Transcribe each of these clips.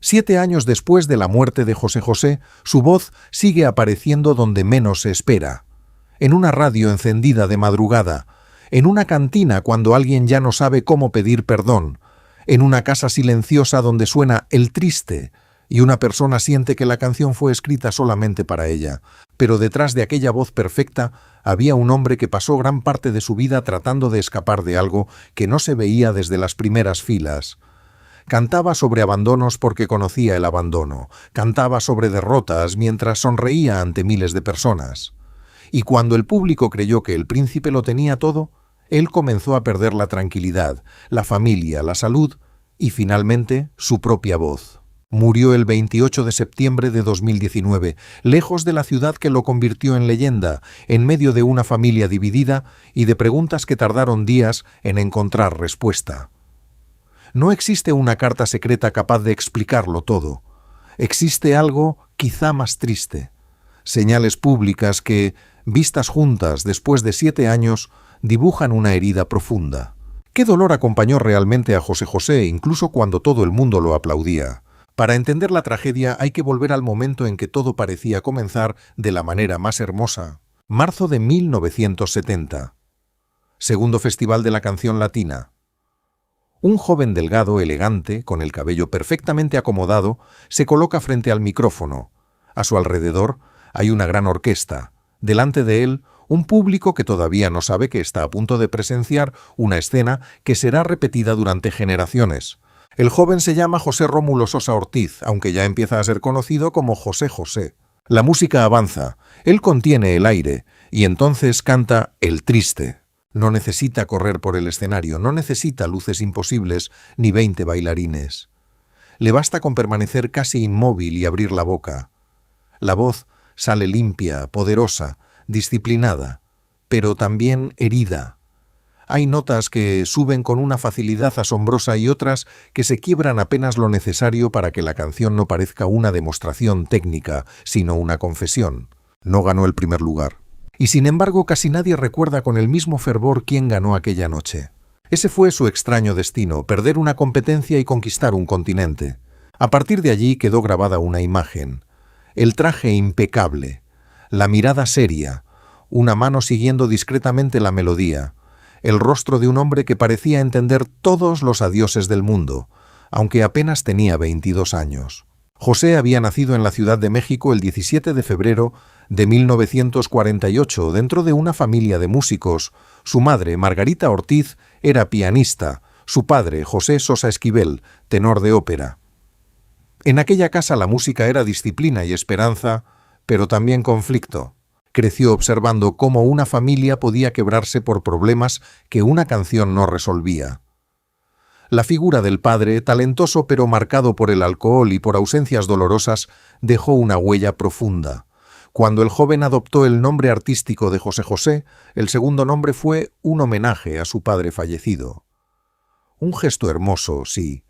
7 años después de la muerte de José José, su voz sigue apareciendo donde menos se espera. En una radio encendida de madrugada, en una cantina cuando alguien ya no sabe cómo pedir perdón, en una casa silenciosa donde suena El Triste y una persona siente que la canción fue escrita solamente para ella. Pero detrás de aquella voz perfecta había un hombre que pasó gran parte de su vida tratando de escapar de algo que no se veía desde las primeras filas. Cantaba sobre abandonos porque conocía el abandono, cantaba sobre derrotas mientras sonreía ante miles de personas. Y cuando el público creyó que el príncipe lo tenía todo, él comenzó a perder la tranquilidad, la familia, la salud y finalmente su propia voz. Murió el 28 de septiembre de 2019, lejos de la ciudad que lo convirtió en leyenda, en medio de una familia dividida y de preguntas que tardaron días en encontrar respuesta. No existe una carta secreta capaz de explicarlo todo. Existe algo quizá más triste. Señales públicas que, vistas juntas después de 7 años, dibujan una herida profunda. ¿Qué dolor acompañó realmente a José José, incluso cuando todo el mundo lo aplaudía? Para entender la tragedia hay que volver al momento en que todo parecía comenzar de la manera más hermosa. Marzo de 1970. Segundo Festival de la Canción Latina. Un joven delgado, elegante, con el cabello perfectamente acomodado, se coloca frente al micrófono. A su alrededor hay una gran orquesta. Delante de él, un público que todavía no sabe que está a punto de presenciar una escena que será repetida durante generaciones. El joven se llama José Rómulo Sosa Ortiz, aunque ya empieza a ser conocido como José José. La música avanza, él contiene el aire, y entonces canta El Triste. No necesita correr por el escenario, no necesita luces imposibles ni 20 bailarines. Le basta con permanecer casi inmóvil y abrir la boca. La voz sale limpia, poderosa, disciplinada, pero también herida. Hay notas que suben con una facilidad asombrosa y otras que se quiebran apenas lo necesario para que la canción no parezca una demostración técnica, sino una confesión. No ganó el primer lugar. Y sin embargo casi nadie recuerda con el mismo fervor quién ganó aquella noche. Ese fue su extraño destino, perder una competencia y conquistar un continente. A partir de allí quedó grabada una imagen. El traje impecable, la mirada seria, una mano siguiendo discretamente la melodía, el rostro de un hombre que parecía entender todos los adioses del mundo, aunque apenas tenía 22 años. José había nacido en la Ciudad de México el 17 de febrero de 1948 dentro de una familia de músicos. Su madre, Margarita Ortiz, era pianista, su padre, José Sosa Esquivel, tenor de ópera. En aquella casa la música era disciplina y esperanza, pero también conflicto. Creció observando cómo una familia podía quebrarse por problemas que una canción no resolvía. La figura del padre, talentoso pero marcado por el alcohol y por ausencias dolorosas, dejó una huella profunda. Cuando el joven adoptó el nombre artístico de José José, el segundo nombre fue un homenaje a su padre fallecido. Un gesto hermoso, sí,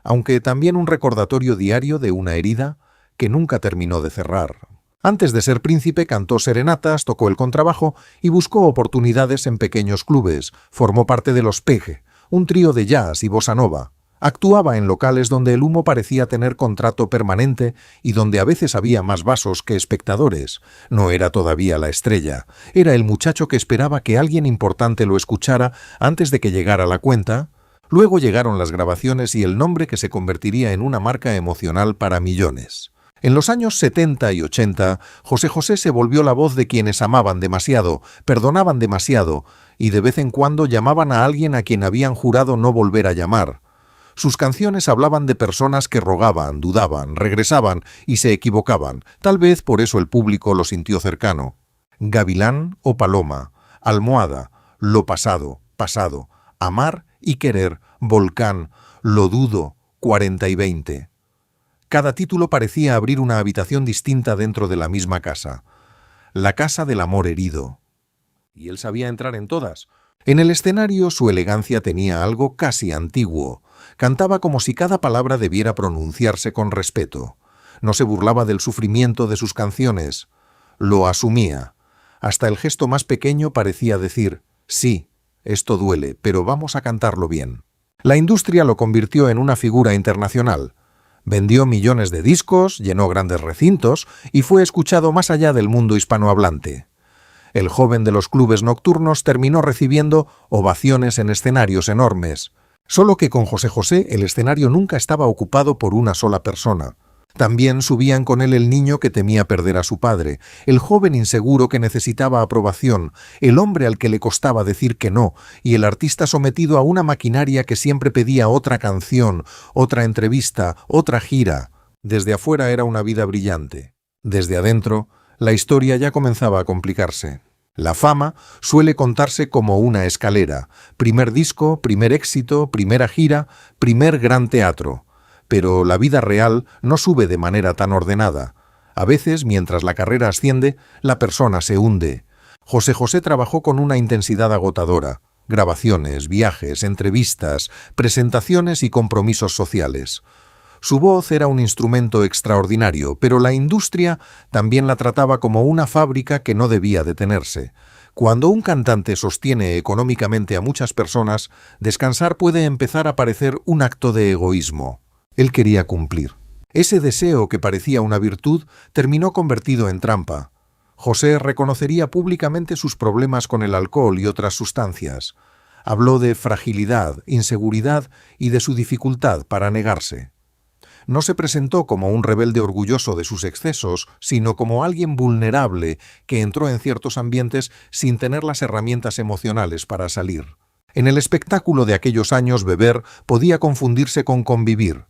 aunque también un recordatorio diario de una herida que nunca terminó de cerrar. Antes de ser príncipe cantó serenatas, tocó el contrabajo y buscó oportunidades en pequeños clubes. Formó parte de los Pegue, un trío de jazz y bossa nova. Actuaba en locales donde el humo parecía tener contrato permanente y donde a veces había más vasos que espectadores. No era todavía la estrella. Era el muchacho que esperaba que alguien importante lo escuchara antes de que llegara la cuenta. Luego llegaron las grabaciones y el nombre que se convertiría en una marca emocional para millones. En los años 70 y 80, José José se volvió la voz de quienes amaban demasiado, perdonaban demasiado y de vez en cuando llamaban a alguien a quien habían jurado no volver a llamar. Sus canciones hablaban de personas que rogaban, dudaban, regresaban y se equivocaban. Tal vez por eso el público lo sintió cercano. Gavilán o paloma, almohada, lo pasado, pasado, amar y querer, volcán, lo dudo, 40 y 20. Cada título parecía abrir una habitación distinta dentro de la misma casa. La casa del amor herido. Y él sabía entrar en todas. En el escenario su elegancia tenía algo casi antiguo. Cantaba como si cada palabra debiera pronunciarse con respeto. No se burlaba del sufrimiento de sus canciones. Lo asumía. Hasta el gesto más pequeño parecía decir, sí, esto duele, pero vamos a cantarlo bien. La industria lo convirtió en una figura internacional. Vendió millones de discos, llenó grandes recintos y fue escuchado más allá del mundo hispanohablante. El joven de los clubes nocturnos terminó recibiendo ovaciones en escenarios enormes. Solo que con José José el escenario nunca estaba ocupado por una sola persona. También subían con él el niño que temía perder a su padre, el joven inseguro que necesitaba aprobación, el hombre al que le costaba decir que no, y el artista sometido a una maquinaria que siempre pedía otra canción, otra entrevista, otra gira. Desde afuera era una vida brillante. Desde adentro, la historia ya comenzaba a complicarse. La fama suele contarse como una escalera: primer disco, primer éxito, primera gira, primer gran teatro. Pero la vida real no sube de manera tan ordenada. A veces, mientras la carrera asciende, la persona se hunde. José José trabajó con una intensidad agotadora: grabaciones, viajes, entrevistas, presentaciones y compromisos sociales. Su voz era un instrumento extraordinario, pero la industria también la trataba como una fábrica que no debía detenerse. Cuando un cantante sostiene económicamente a muchas personas, descansar puede empezar a parecer un acto de egoísmo. Él quería cumplir. Ese deseo que parecía una virtud terminó convertido en trampa. José reconocería públicamente sus problemas con el alcohol y otras sustancias. Habló de fragilidad, inseguridad y de su dificultad para negarse. No se presentó como un rebelde orgulloso de sus excesos, sino como alguien vulnerable que entró en ciertos ambientes sin tener las herramientas emocionales para salir. En el espectáculo de aquellos años, beber podía confundirse con convivir.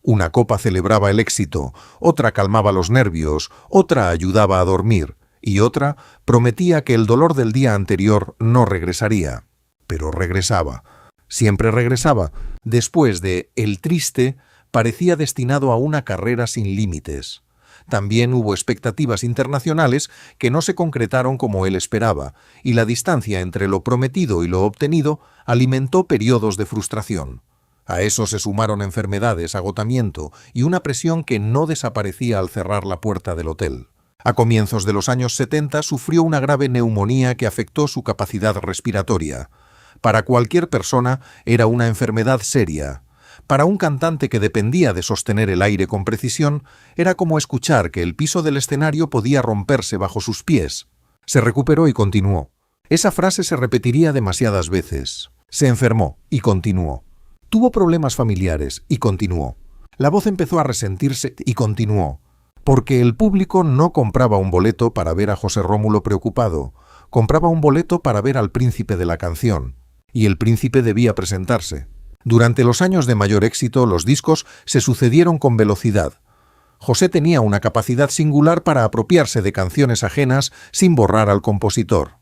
Una copa celebraba el éxito, otra calmaba los nervios, otra ayudaba a dormir, y otra prometía que el dolor del día anterior no regresaría. Pero regresaba. Siempre regresaba. Después de El Triste, parecía destinado a una carrera sin límites. También hubo expectativas internacionales que no se concretaron como él esperaba, y la distancia entre lo prometido y lo obtenido alimentó periodos de frustración. A eso se sumaron enfermedades, agotamiento y una presión que no desaparecía al cerrar la puerta del hotel. A comienzos de los años 70 sufrió una grave neumonía que afectó su capacidad respiratoria. Para cualquier persona era una enfermedad seria. Para un cantante que dependía de sostener el aire con precisión, era como escuchar que el piso del escenario podía romperse bajo sus pies. Se recuperó y continuó. Esa frase se repetiría demasiadas veces. Se enfermó y continuó. Tuvo problemas familiares y continuó. La voz empezó a resentirse y continuó. Porque el público no compraba un boleto para ver a José Rómulo preocupado, compraba un boleto para ver al príncipe de la canción. Y el príncipe debía presentarse. Durante los años de mayor éxito, los discos se sucedieron con velocidad. José tenía una capacidad singular para apropiarse de canciones ajenas sin borrar al compositor.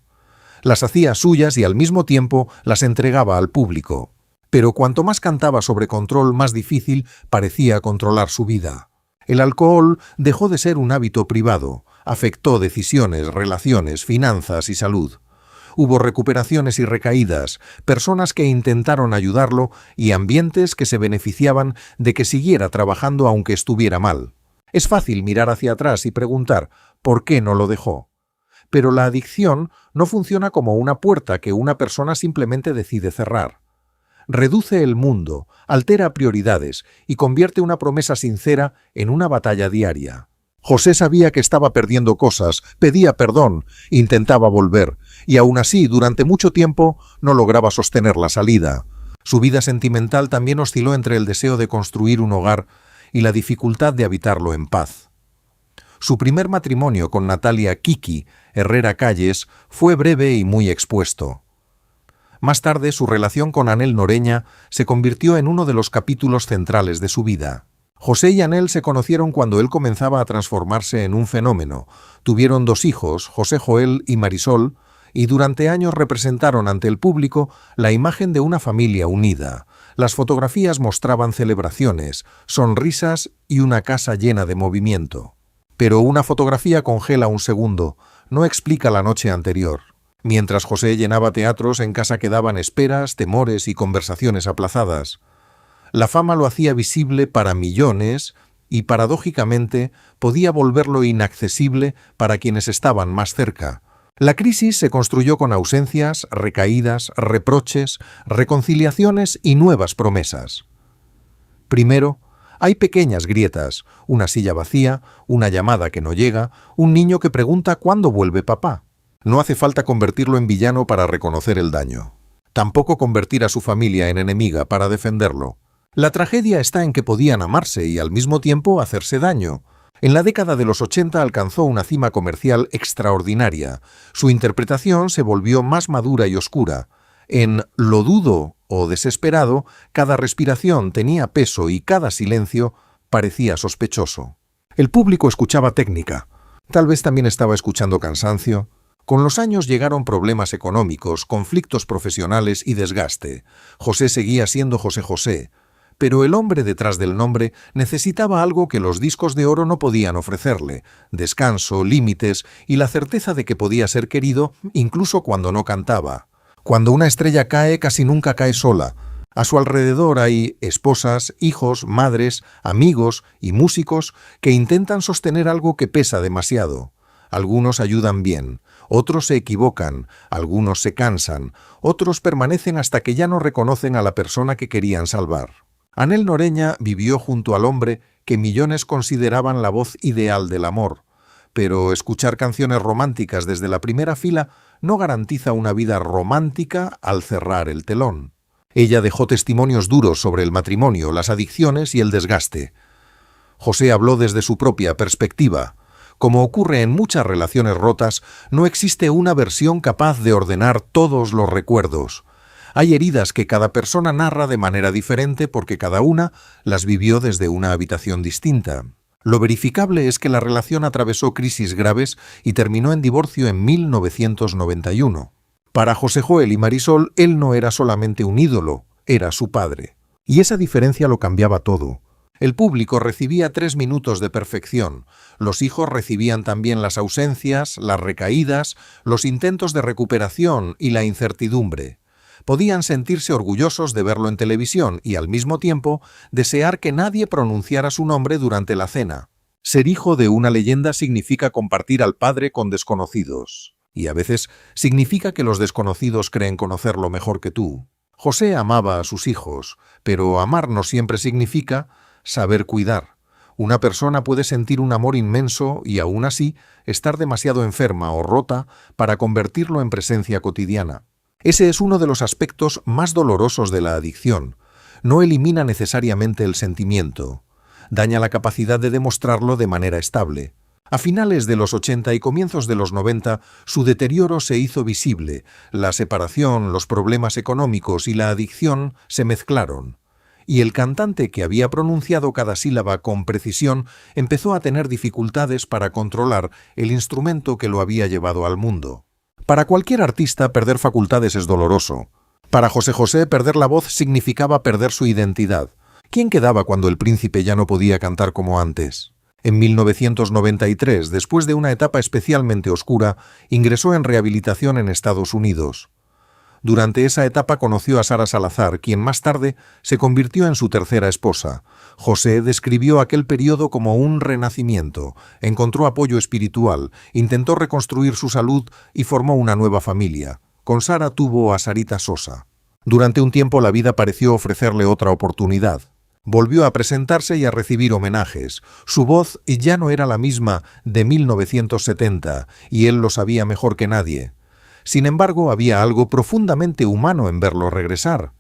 Las hacía suyas y al mismo tiempo las entregaba al público. Pero cuanto más cantaba sobre control, más difícil parecía controlar su vida. El alcohol dejó de ser un hábito privado, afectó decisiones, relaciones, finanzas y salud. Hubo recuperaciones y recaídas, personas que intentaron ayudarlo y ambientes que se beneficiaban de que siguiera trabajando aunque estuviera mal. Es fácil mirar hacia atrás y preguntar ¿por qué no lo dejó? Pero la adicción no funciona como una puerta que una persona simplemente decide cerrar. Reduce el mundo, altera prioridades y convierte una promesa sincera en una batalla diaria. José sabía que estaba perdiendo cosas, pedía perdón, intentaba volver, y aún así, durante mucho tiempo, no lograba sostener la salida. Su vida sentimental también osciló entre el deseo de construir un hogar y la dificultad de habitarlo en paz. Su primer matrimonio con Natalia Kiki Herrera Calles fue breve y muy expuesto. Más tarde, su relación con Anel Noreña se convirtió en uno de los capítulos centrales de su vida. José y Anel se conocieron cuando él comenzaba a transformarse en un fenómeno. Tuvieron 2 hijos, José Joel y Marisol, y durante años representaron ante el público la imagen de una familia unida. Las fotografías mostraban celebraciones, sonrisas y una casa llena de movimiento. Pero una fotografía congela un segundo, no explica la noche anterior. Mientras José llenaba teatros, en casa quedaban esperas, temores y conversaciones aplazadas. La fama lo hacía visible para millones y, paradójicamente, podía volverlo inaccesible para quienes estaban más cerca. La crisis se construyó con ausencias, recaídas, reproches, reconciliaciones y nuevas promesas. Primero, Hay pequeñas grietas, una silla vacía, una llamada que no llega, un niño que pregunta ¿cuándo vuelve papá? No hace falta convertirlo en villano para reconocer el daño. Tampoco convertir a su familia en enemiga para defenderlo. La tragedia está en que podían amarse y al mismo tiempo hacerse daño. En la década de los 80 alcanzó una cima comercial extraordinaria. Su interpretación se volvió más madura y oscura. En Lo dudo o Desesperado, cada respiración tenía peso y cada silencio parecía sospechoso. El público escuchaba técnica. Tal vez también estaba escuchando cansancio. Con los años llegaron problemas económicos, conflictos profesionales y desgaste. José seguía siendo José José, pero el hombre detrás del nombre necesitaba algo que los discos de oro no podían ofrecerle: descanso, límites y la certeza de que podía ser querido incluso cuando no cantaba. Cuando una estrella cae, casi nunca cae sola. A su alrededor hay esposas, hijos, madres, amigos y músicos que intentan sostener algo que pesa demasiado. Algunos ayudan bien, otros se equivocan, algunos se cansan, otros permanecen hasta que ya no reconocen a la persona que querían salvar. Anhel Noreña vivió junto al hombre que millones consideraban la voz ideal del amor, pero escuchar canciones románticas desde la primera fila no garantiza una vida romántica al cerrar el telón. Ella dejó testimonios duros sobre el matrimonio, las adicciones y el desgaste. José habló desde su propia perspectiva. Como ocurre en muchas relaciones rotas, no existe una versión capaz de ordenar todos los recuerdos. Hay heridas que cada persona narra de manera diferente porque cada una las vivió desde una habitación distinta. Lo verificable es que la relación atravesó crisis graves y terminó en divorcio en 1991. Para José Joel y Marisol, él no era solamente un ídolo, era su padre. Y esa diferencia lo cambiaba todo. El público recibía 3 minutos de perfección. Los hijos recibían también las ausencias, las recaídas, los intentos de recuperación y la incertidumbre. Podían sentirse orgullosos de verlo en televisión y, al mismo tiempo, desear que nadie pronunciara su nombre durante la cena. Ser hijo de una leyenda significa compartir al padre con desconocidos. Y a veces significa que los desconocidos creen conocerlo mejor que tú. José amaba a sus hijos, pero amar no siempre significa saber cuidar. Una persona puede sentir un amor inmenso y, aún así, estar demasiado enferma o rota para convertirlo en presencia cotidiana. Ese es uno de los aspectos más dolorosos de la adicción. No elimina necesariamente el sentimiento. Daña la capacidad de demostrarlo de manera estable. A finales de los 80 y comienzos de los 90, su deterioro se hizo visible. La separación, los problemas económicos y la adicción se mezclaron. Y el cantante, que había pronunciado cada sílaba con precisión, empezó a tener dificultades para controlar el instrumento que lo había llevado al mundo. Para cualquier artista, perder facultades es doloroso. Para José José, perder la voz significaba perder su identidad. ¿Quién quedaba cuando el príncipe ya no podía cantar como antes? En 1993, después de una etapa especialmente oscura, ingresó en rehabilitación en Estados Unidos. Durante esa etapa conoció a Sara Salazar, quien más tarde se convirtió en su tercera esposa. José describió aquel periodo como un renacimiento, encontró apoyo espiritual, intentó reconstruir su salud y formó una nueva familia. Con Sara tuvo a Sarita Sosa. Durante un tiempo la vida pareció ofrecerle otra oportunidad. Volvió a presentarse y a recibir homenajes. Su voz ya no era la misma de 1970, y él lo sabía mejor que nadie. Sin embargo, había algo profundamente humano en verlo regresar.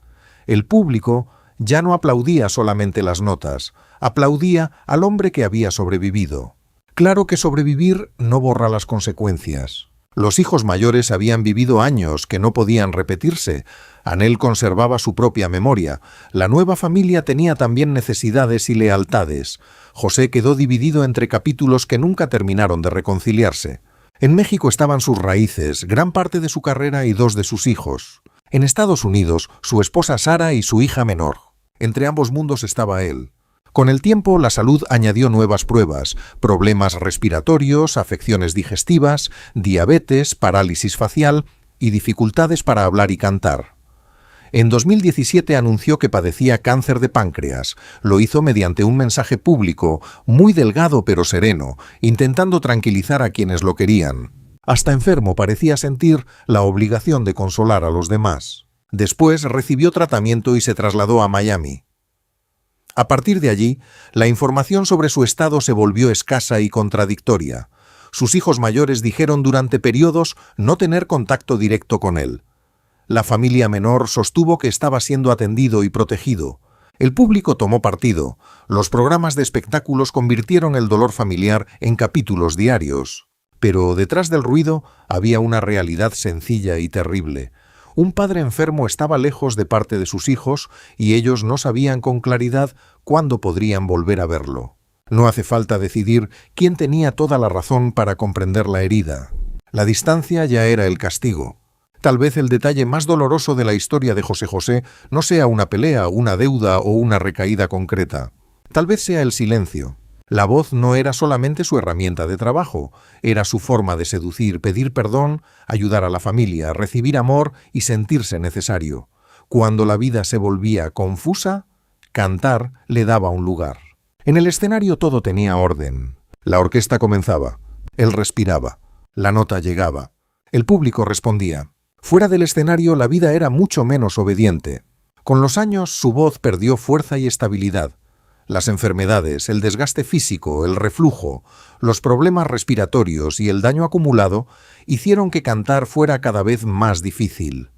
El público ya no aplaudía solamente las notas, aplaudía al hombre que había sobrevivido. Claro que sobrevivir no borra las consecuencias. Los hijos mayores habían vivido años que no podían repetirse. Anhel conservaba su propia memoria. La nueva familia tenía también necesidades y lealtades. José quedó dividido entre capítulos que nunca terminaron de reconciliarse. En México estaban sus raíces, gran parte de su carrera y 2 de sus hijos. En Estados Unidos, su esposa Sara y su hija menor. Entre ambos mundos estaba él. Con el tiempo, la salud añadió nuevas pruebas: problemas respiratorios, afecciones digestivas, diabetes, parálisis facial y dificultades para hablar y cantar. En 2017 anunció que padecía cáncer de páncreas. Lo hizo mediante un mensaje público, muy delgado pero sereno, intentando tranquilizar a quienes lo querían. Hasta enfermo parecía sentir la obligación de consolar a los demás. Después recibió tratamiento y se trasladó a Miami. A partir de allí, la información sobre su estado se volvió escasa y contradictoria. Sus hijos mayores dijeron durante periodos no tener contacto directo con él. La familia menor sostuvo que estaba siendo atendido y protegido. El público tomó partido. Los programas de espectáculos convirtieron el dolor familiar en capítulos diarios. Pero detrás del ruido había una realidad sencilla y terrible. Un padre enfermo estaba lejos de parte de sus hijos y ellos no sabían con claridad cuándo podrían volver a verlo. No hace falta decidir quién tenía toda la razón para comprender la herida. La distancia ya era el castigo. Tal vez el detalle más doloroso de la historia de José José no sea una pelea, una deuda o una recaída concreta. Tal vez sea el silencio. La voz no era solamente su herramienta de trabajo, era su forma de seducir, pedir perdón, ayudar a la familia, recibir amor y sentirse necesario. Cuando la vida se volvía confusa, cantar le daba un lugar. En el escenario todo tenía orden. La orquesta comenzaba, él respiraba, la nota llegaba, el público respondía. Fuera del escenario la vida era mucho menos obediente. Con los años su voz perdió fuerza y estabilidad. Las enfermedades, el desgaste físico, el reflujo, los problemas respiratorios y el daño acumulado hicieron que cantar fuera cada vez más difícil.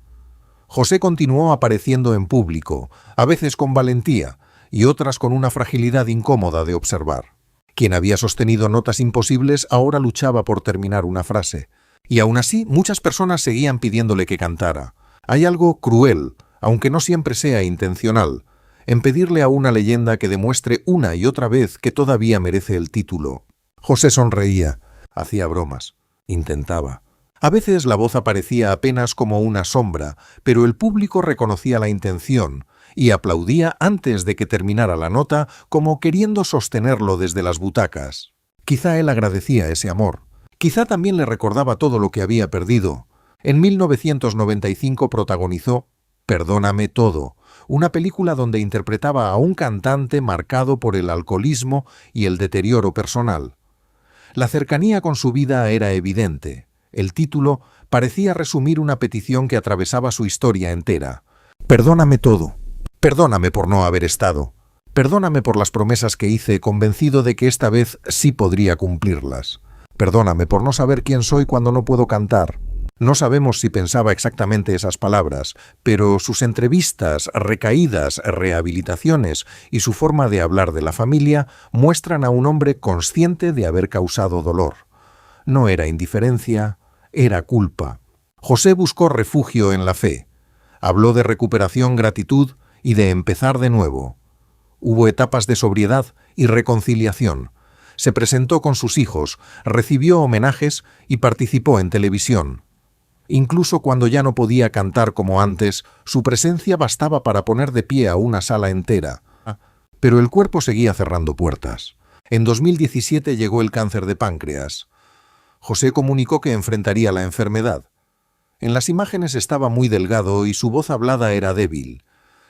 José continuó apareciendo en público, a veces con valentía y otras con una fragilidad incómoda de observar. Quien había sostenido notas imposibles ahora luchaba por terminar una frase. Y aún así, muchas personas seguían pidiéndole que cantara. Hay algo cruel, aunque no siempre sea intencional, en pedirle a una leyenda que demuestre una y otra vez que todavía merece el título. José sonreía, hacía bromas, intentaba. A veces la voz aparecía apenas como una sombra, pero el público reconocía la intención y aplaudía antes de que terminara la nota como queriendo sostenerlo desde las butacas. Quizá él agradecía ese amor. Quizá también le recordaba todo lo que había perdido. En 1995 protagonizó Perdóname todo, una película donde interpretaba a un cantante marcado por el alcoholismo y el deterioro personal. La cercanía con su vida era evidente. El título parecía resumir una petición que atravesaba su historia entera. Perdóname todo. Perdóname por no haber estado. Perdóname por las promesas que hice convencido de que esta vez sí podría cumplirlas. Perdóname por no saber quién soy cuando no puedo cantar. No sabemos si pensaba exactamente esas palabras, pero sus entrevistas, recaídas, rehabilitaciones y su forma de hablar de la familia muestran a un hombre consciente de haber causado dolor. No era indiferencia, era culpa. José buscó refugio en la fe. Habló de recuperación, gratitud y de empezar de nuevo. Hubo etapas de sobriedad y reconciliación. Se presentó con sus hijos, recibió homenajes y participó en televisión. Incluso cuando ya no podía cantar como antes, su presencia bastaba para poner de pie a una sala entera. Pero el cuerpo seguía cerrando puertas. En 2017 llegó el cáncer de páncreas. José comunicó que enfrentaría la enfermedad. En las imágenes estaba muy delgado y su voz hablada era débil.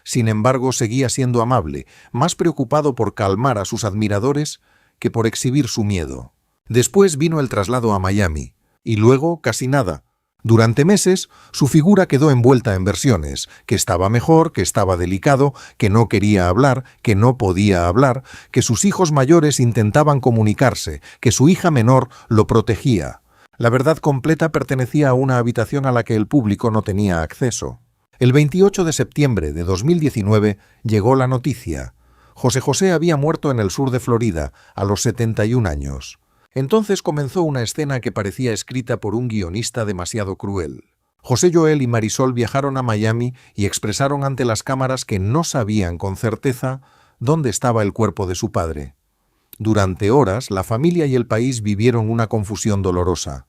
Sin embargo, seguía siendo amable, más preocupado por calmar a sus admiradores que por exhibir su miedo. Después vino el traslado a Miami, y luego casi nada. Durante meses, su figura quedó envuelta en versiones, que estaba mejor, que estaba delicado, que no quería hablar, que no podía hablar, que sus hijos mayores intentaban comunicarse, que su hija menor lo protegía. La verdad completa pertenecía a una habitación a la que el público no tenía acceso. El 28 de septiembre de 2019 llegó la noticia. José José había muerto en el sur de Florida, a los 71 años. Entonces comenzó una escena que parecía escrita por un guionista demasiado cruel. José Joel y Marisol viajaron a Miami y expresaron ante las cámaras que no sabían con certeza dónde estaba el cuerpo de su padre. Durante horas, la familia y el país vivieron una confusión dolorosa.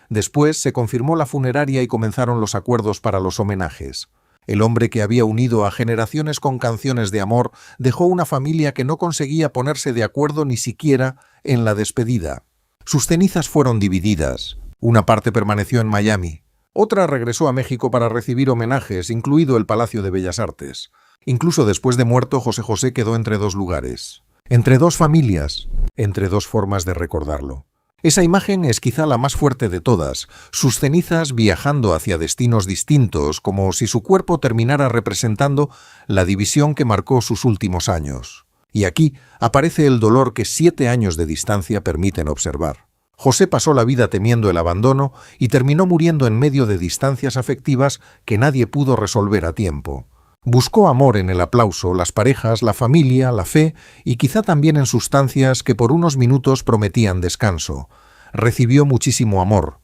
Después se confirmó la funeraria y comenzaron los acuerdos para los homenajes. El hombre que había unido a generaciones con canciones de amor dejó una familia que no conseguía ponerse de acuerdo ni siquiera en la despedida. Sus cenizas fueron divididas. Una parte permaneció en Miami. Otra regresó a México para recibir homenajes, incluido el Palacio de Bellas Artes. Incluso después de muerto, José José quedó entre dos lugares. Entre dos familias. Entre dos formas de recordarlo. Esa imagen es quizá la más fuerte de todas, sus cenizas viajando hacia destinos distintos, como si su cuerpo terminara representando la división que marcó sus últimos años. Y aquí aparece el dolor que 7 años de distancia permiten observar. José pasó la vida temiendo el abandono y terminó muriendo en medio de distancias afectivas que nadie pudo resolver a tiempo. Buscó amor en el aplauso, las parejas, la familia, la fe y quizá también en sustancias que por unos minutos prometían descanso. Recibió muchísimo amor,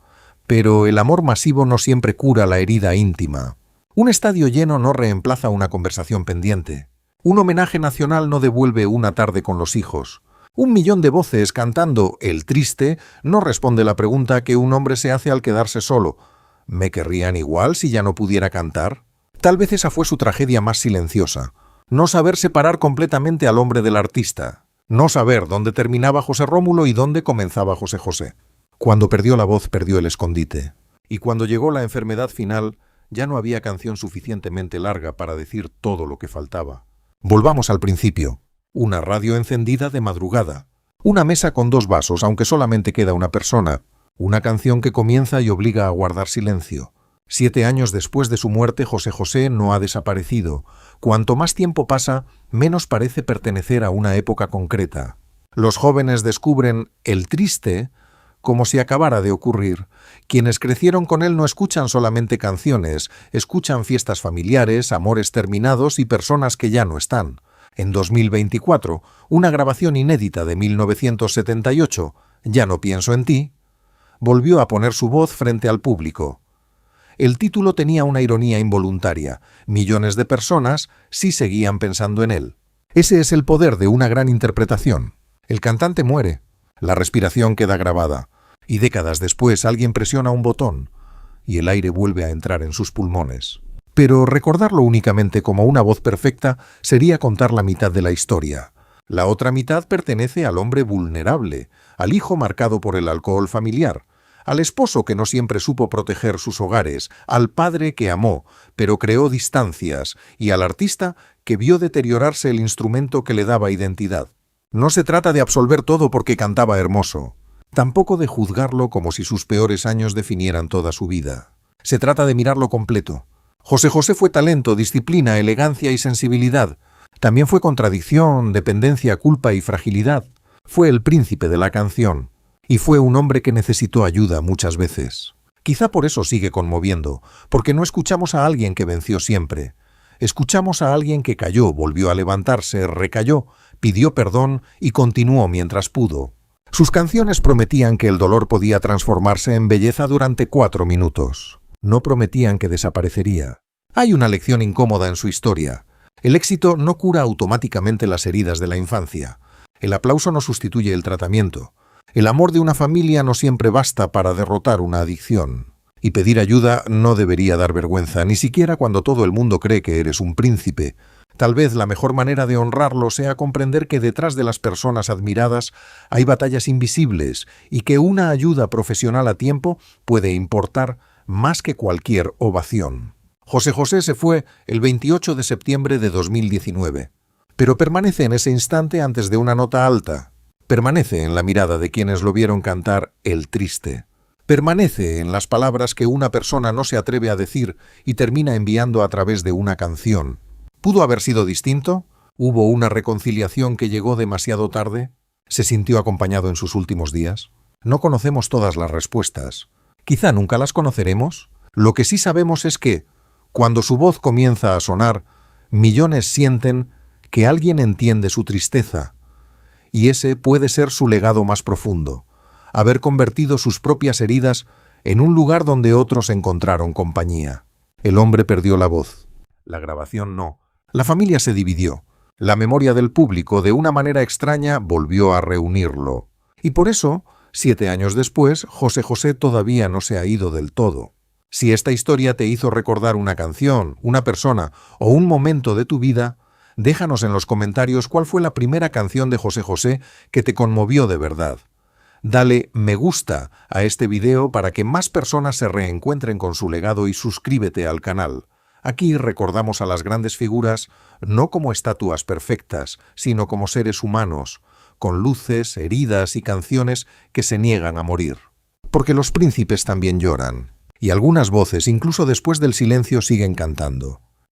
pero el amor masivo no siempre cura la herida íntima. Un estadio lleno no reemplaza una conversación pendiente. Un homenaje nacional no devuelve una tarde con los hijos. 1.000.000 de voces cantando El Triste no responde la pregunta que un hombre se hace al quedarse solo. ¿Me querrían igual si ya no pudiera cantar? Tal vez esa fue su tragedia más silenciosa. No saber separar completamente al hombre del artista. No saber dónde terminaba José Rómulo y dónde comenzaba José José. Cuando perdió la voz, perdió el escondite. Y cuando llegó la enfermedad final, ya no había canción suficientemente larga para decir todo lo que faltaba. Volvamos al principio. Una radio encendida de madrugada. Una mesa con 2 vasos, aunque solamente queda una persona. Una canción que comienza y obliga a guardar silencio. 7 años después de su muerte, José José no ha desaparecido. Cuanto más tiempo pasa, menos parece pertenecer a una época concreta. Los jóvenes descubren El Triste como si acabara de ocurrir. Quienes crecieron con él no escuchan solamente canciones, escuchan fiestas familiares, amores terminados y personas que ya no están. En 2024, una grabación inédita de 1978, Ya no pienso en ti, volvió a poner su voz frente al público. El título tenía una ironía involuntaria. Millones de personas sí seguían pensando en él. Ese es el poder de una gran interpretación. El cantante muere. La respiración queda grabada. Y décadas después alguien presiona un botón y el aire vuelve a entrar en sus pulmones. Pero recordarlo únicamente como una voz perfecta sería contar la mitad de la historia. La otra mitad pertenece al hombre vulnerable, al hijo marcado por el alcohol familiar, al esposo que no siempre supo proteger sus hogares, al padre que amó, pero creó distancias, y al artista que vio deteriorarse el instrumento que le daba identidad. No se trata de absolver todo porque cantaba hermoso, tampoco de juzgarlo como si sus peores años definieran toda su vida. Se trata de mirarlo completo. José José fue talento, disciplina, elegancia y sensibilidad. También fue contradicción, dependencia, culpa y fragilidad. Fue el príncipe de la canción. Y fue un hombre que necesitó ayuda muchas veces. Quizá por eso sigue conmoviendo, porque no escuchamos a alguien que venció siempre. Escuchamos a alguien que cayó, volvió a levantarse, recayó, pidió perdón y continuó mientras pudo. Sus canciones prometían que el dolor podía transformarse en belleza durante 4 minutos. No prometían que desaparecería. Hay una lección incómoda en su historia. El éxito no cura automáticamente las heridas de la infancia. El aplauso no sustituye el tratamiento. El amor de una familia no siempre basta para derrotar una adicción. Y pedir ayuda no debería dar vergüenza, ni siquiera cuando todo el mundo cree que eres un príncipe. Tal vez la mejor manera de honrarlo sea comprender que detrás de las personas admiradas hay batallas invisibles y que una ayuda profesional a tiempo puede importar más que cualquier ovación. José José se fue el 28 de septiembre de 2019, pero permanece en ese instante antes de una nota alta. Permanece en la mirada de quienes lo vieron cantar El Triste. Permanece en las palabras que una persona no se atreve a decir y termina enviando a través de una canción. ¿Pudo haber sido distinto? ¿Hubo una reconciliación que llegó demasiado tarde? ¿Se sintió acompañado en sus últimos días? No conocemos todas las respuestas. Quizá nunca las conoceremos. Lo que sí sabemos es que, cuando su voz comienza a sonar, millones sienten que alguien entiende su tristeza. Y ese puede ser su legado más profundo, haber convertido sus propias heridas en un lugar donde otros encontraron compañía. El hombre perdió la voz. La grabación no. La familia se dividió. La memoria del público, de una manera extraña, volvió a reunirlo. Y por eso, 7 años después, José José todavía no se ha ido del todo. Si esta historia te hizo recordar una canción, una persona o un momento de tu vida, déjanos en los comentarios cuál fue la primera canción de José José que te conmovió de verdad. Dale me gusta a este video para que más personas se reencuentren con su legado y suscríbete al canal. Aquí recordamos a las grandes figuras no como estatuas perfectas, sino como seres humanos, con luces, heridas y canciones que se niegan a morir. Porque los príncipes también lloran, y algunas voces, incluso después del silencio, siguen cantando.